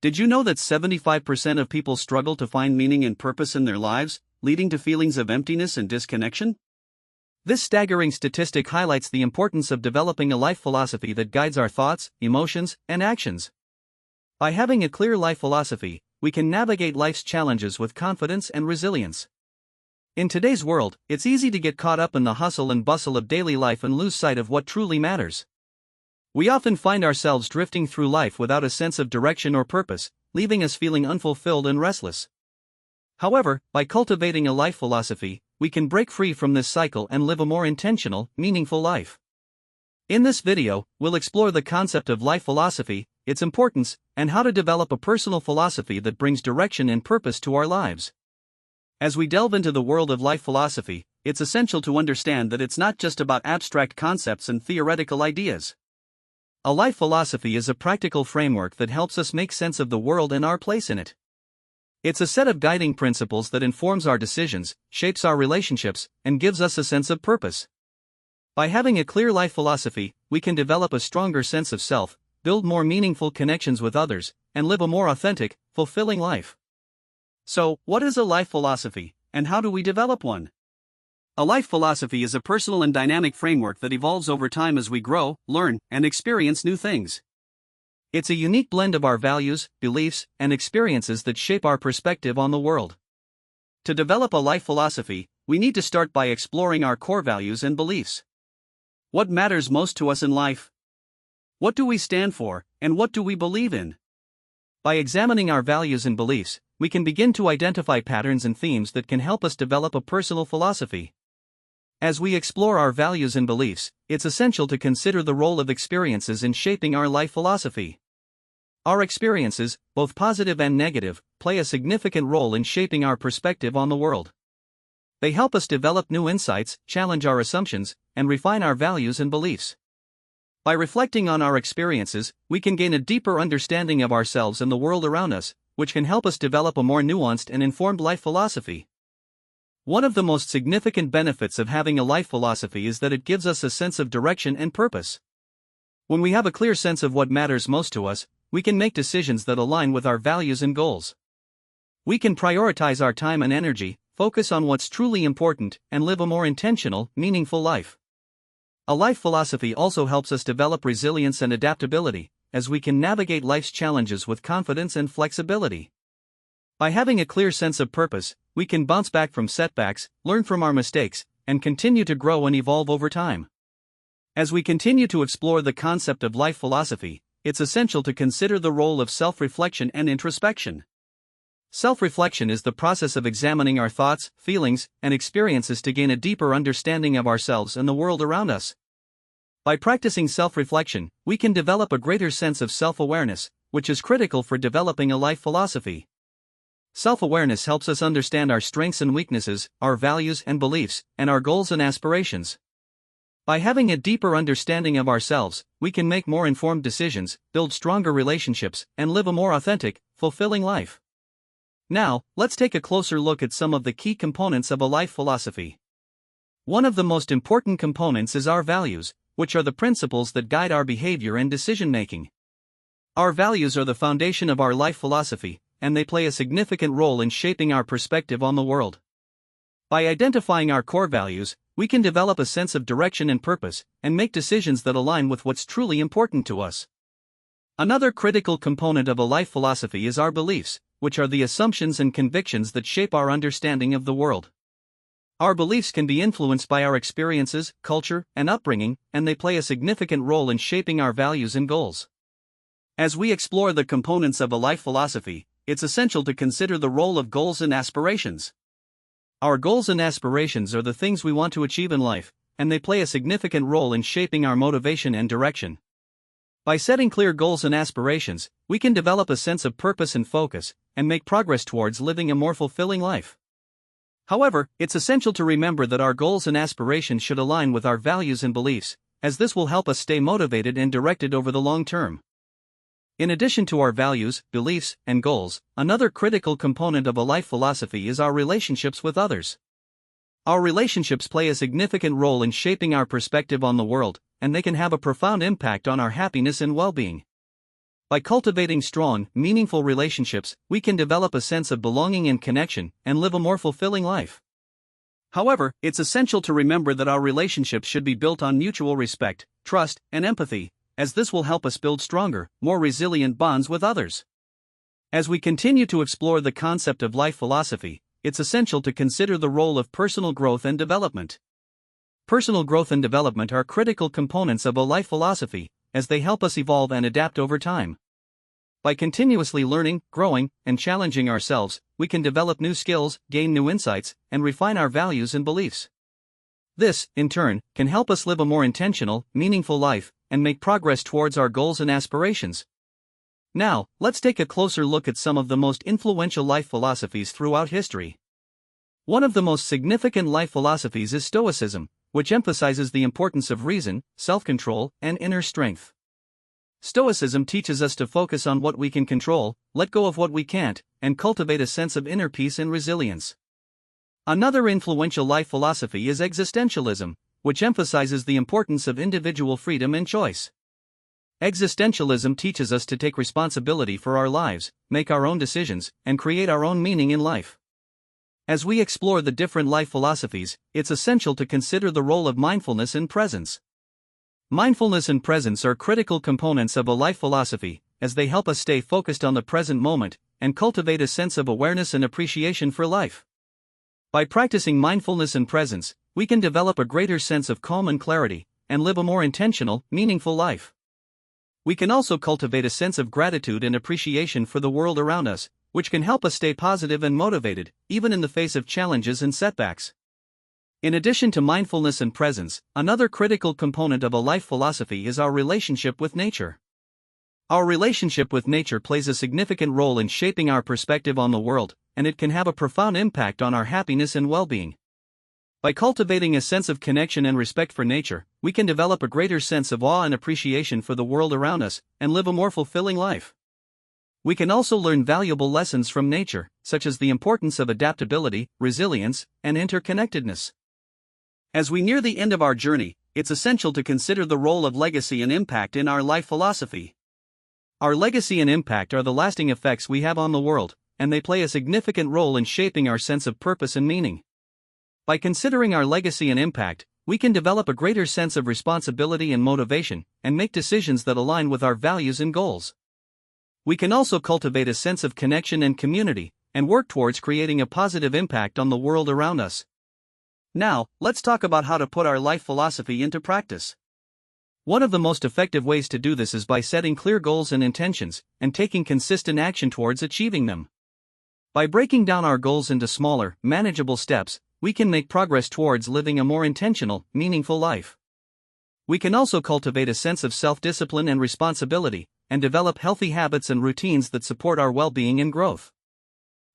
Did you know that 75% of people struggle to find meaning and purpose in their lives, leading to feelings of emptiness and disconnection? This staggering statistic highlights the importance of developing a life philosophy that guides our thoughts, emotions, and actions. By having a clear life philosophy, we can navigate life's challenges with confidence and resilience. In today's world, it's easy to get caught up in the hustle and bustle of daily life and lose sight of what truly matters. We often find ourselves drifting through life without a sense of direction or purpose, leaving us feeling unfulfilled and restless. However, by cultivating a life philosophy, we can break free from this cycle and live a more intentional, meaningful life. In this video, we'll explore the concept of life philosophy, its importance, and how to develop a personal philosophy that brings direction and purpose to our lives. As we delve into the world of life philosophy, it's essential to understand that it's not just about abstract concepts and theoretical ideas. A life philosophy is a practical framework that helps us make sense of the world and our place in it. It's a set of guiding principles that informs our decisions, shapes our relationships, and gives us a sense of purpose. By having a clear life philosophy, we can develop a stronger sense of self, build more meaningful connections with others, and live a more authentic, fulfilling life. So, what is a life philosophy, and how do we develop one? A life philosophy is a personal and dynamic framework that evolves over time as we grow, learn, and experience new things. It's a unique blend of our values, beliefs, and experiences that shape our perspective on the world. To develop a life philosophy, we need to start by exploring our core values and beliefs. What matters most to us in life? What do we stand for, and what do we believe in? By examining our values and beliefs, we can begin to identify patterns and themes that can help us develop a personal philosophy. As we explore our values and beliefs, it's essential to consider the role of experiences in shaping our life philosophy. Our experiences, both positive and negative, play a significant role in shaping our perspective on the world. They help us develop new insights, challenge our assumptions, and refine our values and beliefs. By reflecting on our experiences, we can gain a deeper understanding of ourselves and the world around us, which can help us develop a more nuanced and informed life philosophy. One of the most significant benefits of having a life philosophy is that it gives us a sense of direction and purpose. When we have a clear sense of what matters most to us, we can make decisions that align with our values and goals. We can prioritize our time and energy, focus on what's truly important, and live a more intentional, meaningful life. A life philosophy also helps us develop resilience and adaptability, as we can navigate life's challenges with confidence and flexibility. By having a clear sense of purpose, we can bounce back from setbacks, learn from our mistakes, and continue to grow and evolve over time. As we continue to explore the concept of life philosophy, it's essential to consider the role of self-reflection and introspection. Self-reflection is the process of examining our thoughts, feelings, and experiences to gain a deeper understanding of ourselves and the world around us. By practicing self-reflection, we can develop a greater sense of self-awareness, which is critical for developing a life philosophy. Self-awareness helps us understand our strengths and weaknesses, our values and beliefs, and our goals and aspirations. By having a deeper understanding of ourselves, we can make more informed decisions, build stronger relationships, and live a more authentic, fulfilling life. Now, let's take a closer look at some of the key components of a life philosophy. One of the most important components is our values, which are the principles that guide our behavior and decision-making. Our values are the foundation of our life philosophy, and they play a significant role in shaping our perspective on the world. By identifying our core values, we can develop a sense of direction and purpose, and make decisions that align with what's truly important to us. Another critical component of a life philosophy is our beliefs, which are the assumptions and convictions that shape our understanding of the world. Our beliefs can be influenced by our experiences, culture, and upbringing, and they play a significant role in shaping our values and goals. As we explore the components of a life philosophy, it's essential to consider the role of goals and aspirations. Our goals and aspirations are the things we want to achieve in life, and they play a significant role in shaping our motivation and direction. By setting clear goals and aspirations, we can develop a sense of purpose and focus, and make progress towards living a more fulfilling life. However, it's essential to remember that our goals and aspirations should align with our values and beliefs, as this will help us stay motivated and directed over the long term. In addition to our values, beliefs, and goals, another critical component of a life philosophy is our relationships with others. Our relationships play a significant role in shaping our perspective on the world, and they can have a profound impact on our happiness and well-being. By cultivating strong, meaningful relationships, we can develop a sense of belonging and connection and live a more fulfilling life. However, it's essential to remember that our relationships should be built on mutual respect, trust, and empathy, as this will help us build stronger, more resilient bonds with others. As we continue to explore the concept of life philosophy, it's essential to consider the role of personal growth and development. Personal growth and development are critical components of a life philosophy, as they help us evolve and adapt over time. By continuously learning, growing, and challenging ourselves, we can develop new skills, gain new insights, and refine our values and beliefs. This, in turn, can help us live a more intentional, meaningful life, and make progress towards our goals and aspirations. Now, let's take a closer look at some of the most influential life philosophies throughout history. One of the most significant life philosophies is Stoicism, which emphasizes the importance of reason, self-control, and inner strength. Stoicism teaches us to focus on what we can control, let go of what we can't, and cultivate a sense of inner peace and resilience. Another influential life philosophy is existentialism, which emphasizes the importance of individual freedom and choice. Existentialism teaches us to take responsibility for our lives, make our own decisions, and create our own meaning in life. As we explore the different life philosophies, it's essential to consider the role of mindfulness and presence. Mindfulness and presence are critical components of a life philosophy, as they help us stay focused on the present moment and cultivate a sense of awareness and appreciation for life. By practicing mindfulness and presence, we can develop a greater sense of calm and clarity, and live a more intentional, meaningful life. We can also cultivate a sense of gratitude and appreciation for the world around us, which can help us stay positive and motivated, even in the face of challenges and setbacks. In addition to mindfulness and presence, another critical component of a life philosophy is our relationship with nature. Our relationship with nature plays a significant role in shaping our perspective on the world, and it can have a profound impact on our happiness and well-being. By cultivating a sense of connection and respect for nature, we can develop a greater sense of awe and appreciation for the world around us, and live a more fulfilling life. We can also learn valuable lessons from nature, such as the importance of adaptability, resilience, and interconnectedness. As we near the end of our journey, it's essential to consider the role of legacy and impact in our life philosophy. Our legacy and impact are the lasting effects we have on the world, and they play a significant role in shaping our sense of purpose and meaning. By considering our legacy and impact, we can develop a greater sense of responsibility and motivation, and make decisions that align with our values and goals. We can also cultivate a sense of connection and community, and work towards creating a positive impact on the world around us. Now, let's talk about how to put our life philosophy into practice. One of the most effective ways to do this is by setting clear goals and intentions, and taking consistent action towards achieving them. By breaking down our goals into smaller, manageable steps, we can make progress towards living a more intentional, meaningful life. We can also cultivate a sense of self-discipline and responsibility, and develop healthy habits and routines that support our well-being and growth.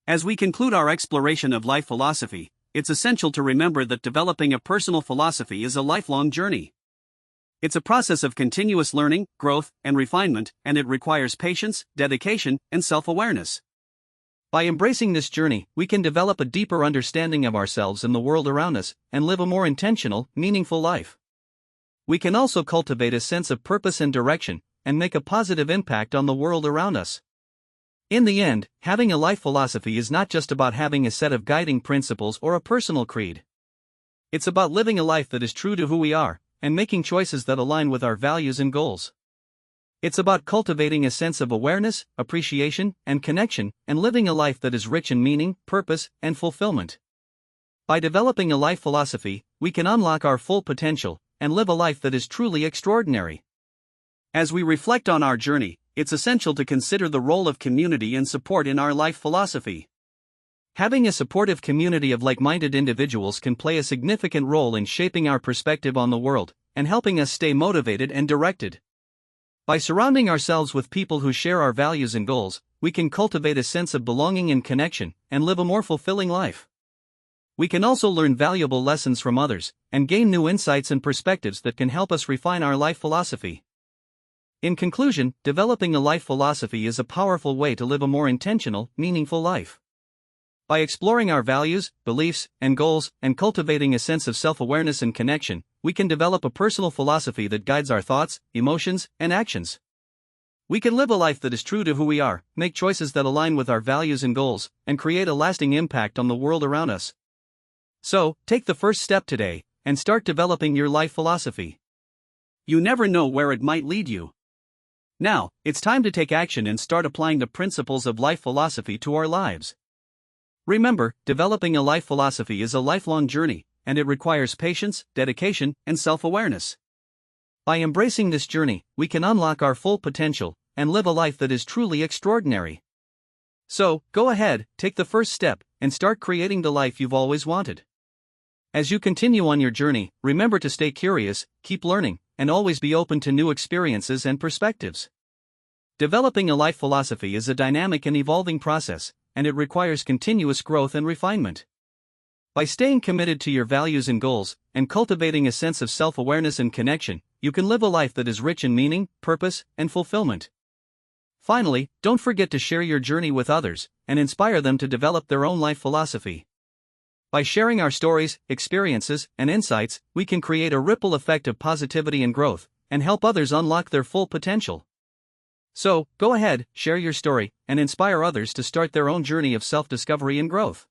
As we conclude our exploration of life philosophy, it's essential to remember that developing a personal philosophy is a lifelong journey. It's a process of continuous learning, growth, and refinement, and it requires patience, dedication, and self-awareness. By embracing this journey, we can develop a deeper understanding of ourselves and the world around us, and live a more intentional, meaningful life. We can also cultivate a sense of purpose and direction, and make a positive impact on the world around us. In the end, having a life philosophy is not just about having a set of guiding principles or a personal creed. It's about living a life that is true to who we are, and making choices that align with our values and goals. It's about cultivating a sense of awareness, appreciation, and connection, and living a life that is rich in meaning, purpose, and fulfillment. By developing a life philosophy, we can unlock our full potential, and live a life that is truly extraordinary. As we reflect on our journey, it's essential to consider the role of community and support in our life philosophy. Having a supportive community of like-minded individuals can play a significant role in shaping our perspective on the world, and helping us stay motivated and directed. By surrounding ourselves with people who share our values and goals, we can cultivate a sense of belonging and connection, and live a more fulfilling life. We can also learn valuable lessons from others, and gain new insights and perspectives that can help us refine our life philosophy. In conclusion, developing a life philosophy is a powerful way to live a more intentional, meaningful life. By exploring our values, beliefs, and goals, and cultivating a sense of self-awareness and connection, we can develop a personal philosophy that guides our thoughts, emotions, and actions. We can live a life that is true to who we are, make choices that align with our values and goals, and create a lasting impact on the world around us. So, take the first step today and start developing your life philosophy. You never know where it might lead you. Now, it's time to take action and start applying the principles of life philosophy to our lives. Remember, developing a life philosophy is a lifelong journey, and it requires patience, dedication, and self-awareness. By embracing this journey, we can unlock our full potential and live a life that is truly extraordinary. So, go ahead, take the first step, and start creating the life you've always wanted. As you continue on your journey, remember to stay curious, keep learning, and always be open to new experiences and perspectives. Developing a life philosophy is a dynamic and evolving process, and it requires continuous growth and refinement. By staying committed to your values and goals, and cultivating a sense of self-awareness and connection, you can live a life that is rich in meaning, purpose, and fulfillment. Finally, don't forget to share your journey with others, and inspire them to develop their own life philosophy. By sharing our stories, experiences, and insights, we can create a ripple effect of positivity and growth, and help others unlock their full potential. So, go ahead, share your story, and inspire others to start their own journey of self-discovery and growth.